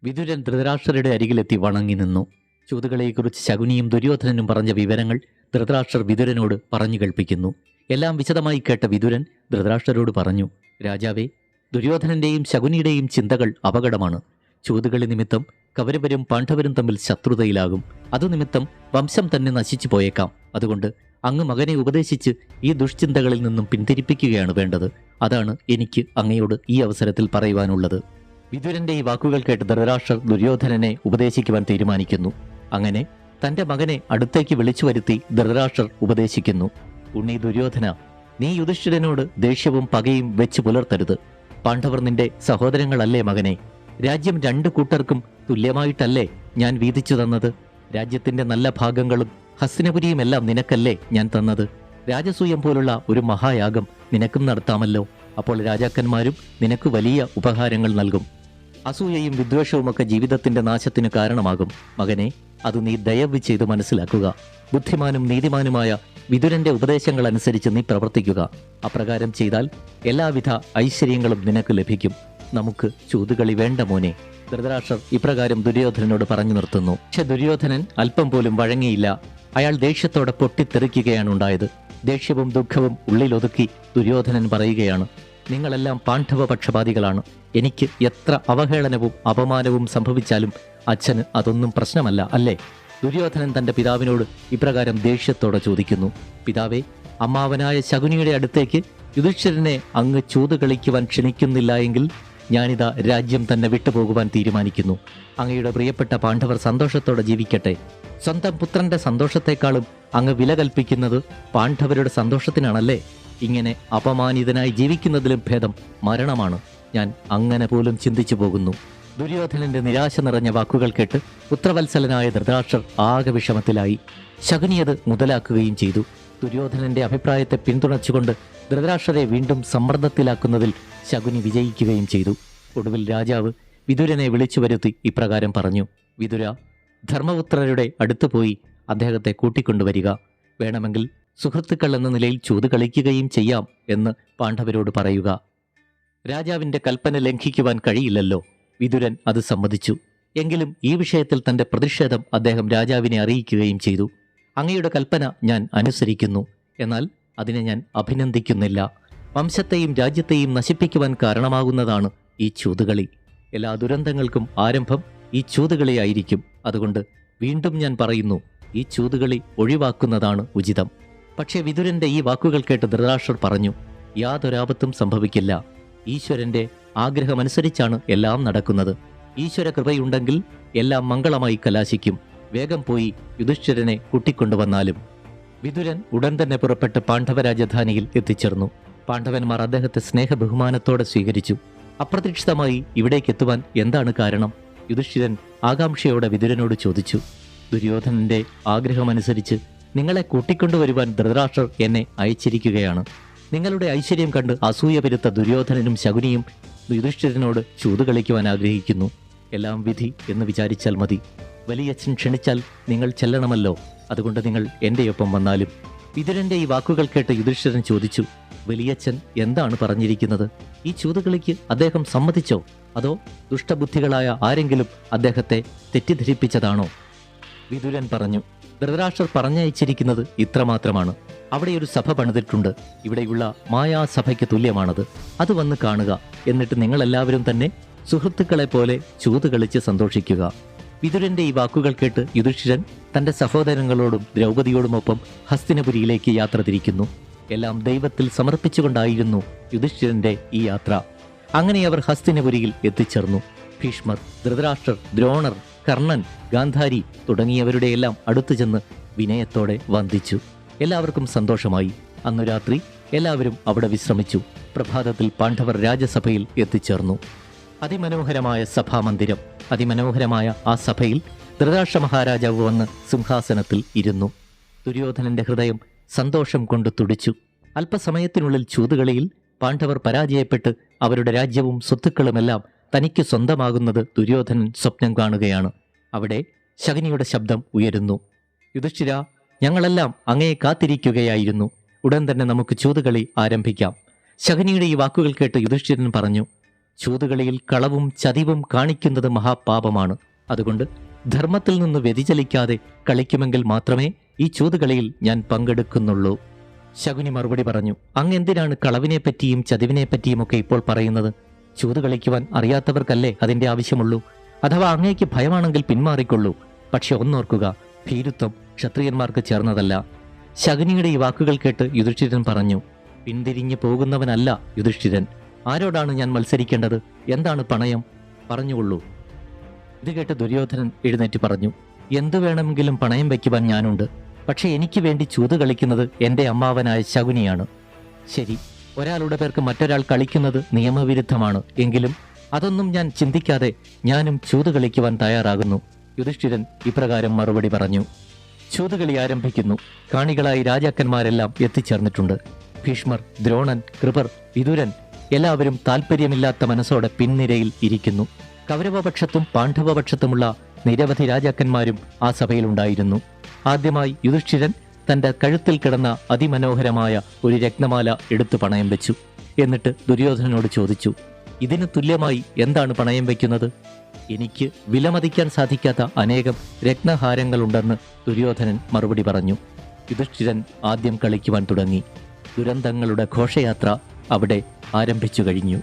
വിതുരൻ ധൃതരാഷ്ട്രരുടെ അരികിലെത്തി വണങ്ങി നിന്നു. ചൂതുകളെക്കുറിച്ച് ശകുനിയും ദുര്യോധനനും പറഞ്ഞ വിവരങ്ങൾ ധൃതരാഷ്ട്രർ വിതുരനോട് പറഞ്ഞു കേൾപ്പിക്കുന്നു. എല്ലാം വിശദമായി കേട്ട വിതുരൻ ധൃതരാഷ്ട്രരോട് പറഞ്ഞു, രാജാവേ, ദുര്യോധനന്റെയും ശകുനിയുടെയും ചിന്തകൾ അപകടമാണ്. ചൂതുകളി നിമിത്തം കൗരവരും പാണ്ഡവരും തമ്മിൽ ശത്രുതയിലാകും. അതുനിമിത്തം വംശം തന്നെ നശിച്ചു പോയേക്കാം. അതുകൊണ്ട് അങ്ങ് മകനെ ഉപദേശിച്ച് ഈ ദുഷ്ചിന്തകളിൽ നിന്നും പിന്തിരിപ്പിക്കുകയാണ് വേണ്ടത്. അതാണ് എനിക്ക് അങ്ങയോട് ഈ അവസരത്തിൽ പറയുവാനുള്ളത്. വിതുരന്റെ ഈ വാക്കുകൾ കേട്ട് ധൃതരാഷ്ട്രർ ദുര്യോധനനെ ഉപദേശിക്കുവാൻ തീരുമാനിക്കുന്നു. അങ്ങനെ തന്റെ മകനെ അടുത്തേക്ക് വിളിച്ചു വരുത്തി ധൃതരാഷ്ട്രർ ഉപദേശിക്കുന്നു. ഉണ്ണി ദുര്യോധന, നീ യുധിഷ്ഠിരനോട് ദേഷ്യവും പകയും വെച്ച് പുലർത്തരുത്. പാണ്ഡവർ നിന്റെ സഹോദരങ്ങളല്ലേ മകനെ? രാജ്യം രണ്ടു കൂട്ടർക്കും തുല്യമായിട്ടല്ലേ ഞാൻ വീതിച്ചു തന്നത്? രാജ്യത്തിന്റെ നല്ല ഭാഗങ്ങളും ഹസ്തിനപുരിയുമെല്ലാം നിനക്കല്ലേ ഞാൻ തന്നത്? രാജസൂയം പോലുള്ള ഒരു മഹായാഗം നിനക്കും നടത്താമല്ലോ. അപ്പോൾ രാജാക്കന്മാരും നിനക്ക് വലിയ ഉപഹാരങ്ങൾ നൽകും. അസൂയയും വിദ്വേഷവുമൊക്കെ ജീവിതത്തിന്റെ നാശത്തിന് കാരണമാകും. മകനെ, അത് നീ ദയവ് ചെയ്ത് മനസ്സിലാക്കുക. ബുദ്ധിമാനും നീതിമാനുമായ വിതുരന്റെ ഉപദേശങ്ങൾ അനുസരിച്ച് നീ പ്രവർത്തിക്കുക. അപ്രകാരം ചെയ്താൽ എല്ലാവിധ ഐശ്വര്യങ്ങളും നിനക്ക് ലഭിക്കും. നമുക്ക് ചൂതുകളി വേണ്ട മോനെ. ധൃതരാഷ്ട്രർ ഇപ്രകാരം ദുര്യോധനനോട് പറഞ്ഞു നിർത്തുന്നു. പക്ഷെ ദുര്യോധനൻ അല്പം പോലും വഴങ്ങിയില്ല. അയാൾ ദേഷ്യത്തോടെ പൊട്ടിത്തെറിക്കുകയാണ് ഉണ്ടായത്. ദേഷ്യവും ദുഃഖവും ഉള്ളിലൊതുക്കി ദുര്യോധനൻ പറയുകയാണ്, നിങ്ങളെല്ലാം പാണ്ഡവ പക്ഷപാതികളാണ്. എനിക്ക് എത്ര അവഹേളനവും അപമാനവും സംഭവിച്ചാലും അച്ഛന് അതൊന്നും പ്രശ്നമല്ല അല്ലേ? ദുര്യോധനൻ തന്റെ പിതാവിനോട് ഇപ്രകാരം ദേഷ്യത്തോടെ ചോദിക്കുന്നു. പിതാവേ, അമ്മാവനായ ശകുനിയുടെ അടുത്തേക്ക് യുധിഷ്ഠിരനെ അങ്ങ് ചൂത് കളിക്കുവാൻ ക്ഷണിക്കുന്നില്ല എങ്കിൽ ഞാനിതാ രാജ്യം തന്നെ വിട്ടുപോകുവാൻ തീരുമാനിക്കുന്നു. അങ്ങയുടെ പ്രിയപ്പെട്ട പാണ്ഡവർ സന്തോഷത്തോടെ ജീവിക്കട്ടെ. സ്വന്തം പുത്രന്റെ സന്തോഷത്തെക്കാളും അങ്ങ് വില കൽപ്പിക്കുന്നത് പാണ്ഡവരുടെ സന്തോഷത്തിനാണല്ലേ? ഇങ്ങനെ അപമാനിതനായി ജീവിക്കുന്നതിലും ഭേദം മരണമാണ്. ഞാൻ അങ്ങനെ പോലും ചിന്തിച്ചു പോകുന്നു. ദുര്യോധനന്റെ നിരാശ നിറഞ്ഞ വാക്കുകൾ കേട്ട് പുത്രവത്സലനായ ധൃതരാഷ്ട്രർ ആകെ വിഷമത്തിലായി. ശകുനി അത് മുതലാക്കുകയും ചെയ്തു. ദുര്യോധനന്റെ അഭിപ്രായത്തെ പിന്തുണച്ചുകൊണ്ട് ധൃതരാഷ്ട്രരെ വീണ്ടും സമ്മർദ്ദത്തിലാക്കുന്നതിൽ ശകുനി വിജയിക്കുകയും ചെയ്തു. ഒടുവിൽ രാജാവ് വിതുരനെ വിളിച്ചു വരുത്തി ഇപ്രകാരം പറഞ്ഞു, വിതുര, ധർമ്മപുത്രരുടെ അടുത്തു പോയി അദ്ദേഹത്തെ കൂട്ടിക്കൊണ്ടുവരിക. വേണമെങ്കിൽ സുഹൃത്തുക്കൾ എന്ന നിലയിൽ ചൂത് കളിക്കുകയും ചെയ്യാം എന്ന് പാണ്ഡവരോട് പറയുക. രാജാവിന്റെ കൽപ്പന ലംഘിക്കുവാൻ കഴിയില്ലല്ലോ. വിതുരൻ അത് സമ്മതിച്ചു. എങ്കിലും ഈ വിഷയത്തിൽ തന്റെ പ്രതിഷേധം അദ്ദേഹം രാജാവിനെ അറിയിക്കുകയും ചെയ്തു. അങ്ങയുടെ കൽപ്പന ഞാൻ അനുസരിക്കുന്നു. എന്നാൽ അതിനെ ഞാൻ അഭിനന്ദിക്കുന്നില്ല. വംശത്തെയും രാജ്യത്തെയും നശിപ്പിക്കുവാൻ കാരണമാകുന്നതാണ് ഈ ചൂതുകളി. എല്ലാ ദുരന്തങ്ങൾക്കും ആരംഭം ഈ ചൂതുകളിയായിരിക്കും. അതുകൊണ്ട് വീണ്ടും ഞാൻ പറയുന്നു, ഈ ചൂതുകളി ഒഴിവാക്കുന്നതാണ് ഉചിതം. പക്ഷേ വിതുരന്റെ ഈ വാക്കുകൾ കേട്ട് ധൃതരാഷ്ട്രർ പറഞ്ഞു, യാതൊരാപത്തും സംഭവിക്കില്ല. ഈശ്വരന്റെ ആഗ്രഹമനുസരിച്ചാണ് എല്ലാം നടക്കുന്നത്. ഈശ്വര കൃപയുണ്ടെങ്കിൽ എല്ലാം മംഗളമായി കലാശിക്കും. വേഗം പോയി യുധിഷ്ഠിരനെ കൂട്ടിക്കൊണ്ടുവന്നാലും. വിതുരൻ ഉടൻ തന്നെ പുറപ്പെട്ട് പാണ്ഡവ രാജധാനിയിൽ എത്തിച്ചേർന്നു. പാണ്ഡവന്മാർ അദ്ദേഹത്തെ സ്നേഹബഹുമാനത്തോടെ സ്വീകരിച്ചു. അപ്രതീക്ഷിതമായി ഇവിടേക്കെത്തുവാൻ എന്താണ് കാരണം? യുധിഷ്ഠിരൻ ആകാംക്ഷയോടെ വിതുരനോട് ചോദിച്ചു. ദുര്യോധനന്റെ ആഗ്രഹമനുസരിച്ച് നിങ്ങളെ കൂട്ടിക്കൊണ്ടുവരുവാൻ ധൃതരാഷ്ട്രർ എന്നെ അയച്ചിരിക്കുകയാണ്. നിങ്ങളുടെ ഐശ്വര്യം കണ്ട് അസൂയ പെരുത്ത ദുര്യോധനനും ശകുനിയും യുധിഷ്ഠിരനോട് ചൂത് കളിക്കുവാൻ ആഗ്രഹിക്കുന്നു. എല്ലാം വിധി എന്ന് വിചാരിച്ചാൽ മതി. വലിയച്ഛൻ ക്ഷണിച്ചാൽ നിങ്ങൾ ചെല്ലണമല്ലോ. അതുകൊണ്ട് നിങ്ങൾ എന്റെയൊപ്പം വന്നാലും. വിതുരന്റെ ഈ വാക്കുകൾ കേട്ട് യുധിഷ്ഠിരൻ ചോദിച്ചു, വലിയച്ഛൻ എന്താണ് പറഞ്ഞിരിക്കുന്നത്? ഈ ചൂതുകളിക്ക് അദ്ദേഹം സമ്മതിച്ചോ? അതോ ദുഷ്ടബുദ്ധികളായ ആരെങ്കിലും അദ്ദേഹത്തെ തെറ്റിദ്ധരിപ്പിച്ചതാണോ? വിതുരൻ പറഞ്ഞു, ധൃതരാഷ്ട്രർ പറഞ്ഞയച്ചിരിക്കുന്നത് ഇത്രമാത്രമാണ്. അവിടെ ഒരു സഭ പണിതിട്ടുണ്ട്. ഇവിടെയുള്ള മായാസഭയ്ക്ക് തുല്യമാണത്. അത് വന്ന് കാണുക. എന്നിട്ട് നിങ്ങളെല്ലാവരും തന്നെ സുഹൃത്തുക്കളെ പോലെ ചൂത് കളിച്ച് സന്തോഷിക്കുക. വിതുരന്റെ ഈ വാക്കുകൾ കേട്ട് യുധിഷ്ഠിരൻ തന്റെ സഹോദരങ്ങളോടും ദ്രൗപദിയോടുമൊപ്പം ഹസ്തിനപുരിയിലേക്ക് യാത്ര തിരിക്കുന്നു. എല്ലാം ദൈവത്തിൽ സമർപ്പിച്ചുകൊണ്ടായിരുന്നു യുധിഷ്ഠിരന്റെ ഈ യാത്ര. അങ്ങനെ അവർ ഹസ്തിനപുരിയിൽ എത്തിച്ചേർന്നു. ഭീഷ്മർ, ധൃതരാഷ്ട്രർ, ദ്രോണർ, കർണൻ, ഗാന്ധാരി തുടങ്ങിയവരുടെയെല്ലാം അടുത്തു ചെന്ന് വിനയത്തോടെ വന്ദിച്ചു. എല്ലാവർക്കും സന്തോഷമായി. അന്നു രാത്രി എല്ലാവരും അവിടെ വിശ്രമിച്ചു. പ്രഭാതത്തിൽ പാണ്ഡവർ രാജസഭയിൽ എത്തിച്ചേർന്നു. അതിമനോഹരമായ സഭാമന്ദിരം. അതിമനോഹരമായ ആ സഭയിൽ ധൃതരാഷ്ട്ര മഹാരാജാവ് വന്ന് സിംഹാസനത്തിൽ ഇരുന്നു. ദുര്യോധനന്റെ ഹൃദയം സന്തോഷം കൊണ്ട് തുടിച്ചു. അല്പസമയത്തിനുള്ളിൽ ചൂതുകളിയിൽ പാണ്ഡവർ പരാജയപ്പെട്ട് അവരുടെ രാജ്യവും സ്വത്തുക്കളുമെല്ലാം തനിക്ക് സ്വന്തമാകുന്നത് ദുര്യോധനൻ സ്വപ്നം കാണുകയാണ്. അവിടെ ശകുനിയുടെ ശബ്ദം ഉയരുന്നു. യുധിഷ്ഠിര, ഞങ്ങളെല്ലാം അങ്ങയെ കാത്തിരിക്കുകയായിരുന്നു. ഉടൻ തന്നെ നമുക്ക് ചൂതുകളി ആരംഭിക്കാം. ശകുനിയുടെ ഈ വാക്കുകൾ കേട്ട് യുധിഷ്ഠിരൻ പറഞ്ഞു, ചൂതുകളിയിൽ കളവും ചതിവും കാണിക്കുന്നത് മഹാപാപമാണ്. അതുകൊണ്ട് ധർമ്മത്തിൽ നിന്ന് വ്യതിചലിക്കാതെ കളിക്കുമെങ്കിൽ മാത്രമേ ഈ ചൂതുകളിയിൽ ഞാൻ പങ്കെടുക്കുന്നുള്ളൂ. ശകുനി മറുപടി പറഞ്ഞു, അങ്ങെന്തിനാണ് കളവിനെപ്പറ്റിയും ചതിവിനെപ്പറ്റിയും ഒക്കെ ഇപ്പോൾ പറയുന്നത്? ചൂത് കളിക്കുവാൻ അറിയാത്തവർക്കല്ലേ അതിന്റെ ആവശ്യമുള്ളൂ. അഥവാ അങ്ങേക്ക് ഭയമാണെങ്കിൽ പിന്മാറിക്കൊള്ളൂ. പക്ഷെ ഒന്നോർക്കുക, ഭീരുത്വം ക്ഷത്രിയന്മാർക്ക് ചേർന്നതല്ല. ശകുനിയുടെ ഈ വാക്കുകൾ കേട്ട് യുധിഷ്ഠിരൻ പറഞ്ഞു, പിന്തിരിഞ്ഞു പോകുന്നവനല്ല യുധിഷ്ഠിരൻ. ആരോടാണ് ഞാൻ മത്സരിക്കേണ്ടത്? എന്താണ് പണയം? പറഞ്ഞുകൊള്ളൂ. ഇത് കേട്ട് ദുര്യോധനൻ എഴുന്നേറ്റ് പറഞ്ഞു, എന്തു വേണമെങ്കിലും പണയം വയ്ക്കുവാൻ ഞാനുണ്ട്. പക്ഷെ എനിക്ക് വേണ്ടി ചൂത് കളിക്കുന്നത് എൻ്റെ അമ്മാവനായ ശകുനിയാണ്. ശരി, ഒരാളുടെ പേർക്ക് മറ്റൊരാൾ കളിക്കുന്നത് നിയമവിരുദ്ധമാണ്. എങ്കിലും അതൊന്നും ഞാൻ ചിന്തിക്കാതെ ഞാനും ചൂത് കളിക്കുവാൻ തയ്യാറാകുന്നു. യുധിഷ്ഠിരൻ ഇപ്രകാരം മറുപടി പറഞ്ഞു. ചൂതുകളി ആരംഭിക്കുന്നു. കാണികളായി രാജാക്കന്മാരെല്ലാം എത്തിച്ചേർന്നിട്ടുണ്ട്. ഭീഷ്മർ, ദ്രോണൻ, കൃപർ, വിതുരൻ എല്ലാവരും താല്പര്യമില്ലാത്ത മനസ്സോടെ പിൻനിരയിൽ ഇരിക്കുന്നു. കൗരവപക്ഷത്തും പാണ്ഡവപക്ഷത്തുമുള്ള നിരവധി രാജാക്കന്മാരും ആ സഭയിലുണ്ടായിരുന്നു. ആദ്യമായി യുധിഷ്ഠിരൻ തന്റെ കഴുത്തിൽ കിടന്ന അതിമനോഹരമായ ഒരു രത്നമാല എടുത്തു പണയം വെച്ചു. എന്നിട്ട് ദുര്യോധനനോട് ചോദിച്ചു, ഇതിന് തുല്യമായി എന്താണ് പണയം വയ്ക്കുന്നത്? എനിക്ക് വിലമതിക്കാൻ സാധിക്കാത്ത അനേകം രത്നഹാരങ്ങളുണ്ടെന്ന് ദുര്യോധനൻ മറുപടി പറഞ്ഞു. യുധിഷ്ഠിരൻ ആദ്യം കളിക്കുവാൻ തുടങ്ങി. ദുരന്തങ്ങളുടെ ഘോഷയാത്ര അവിടെ ആരംഭിച്ചു കഴിഞ്ഞു.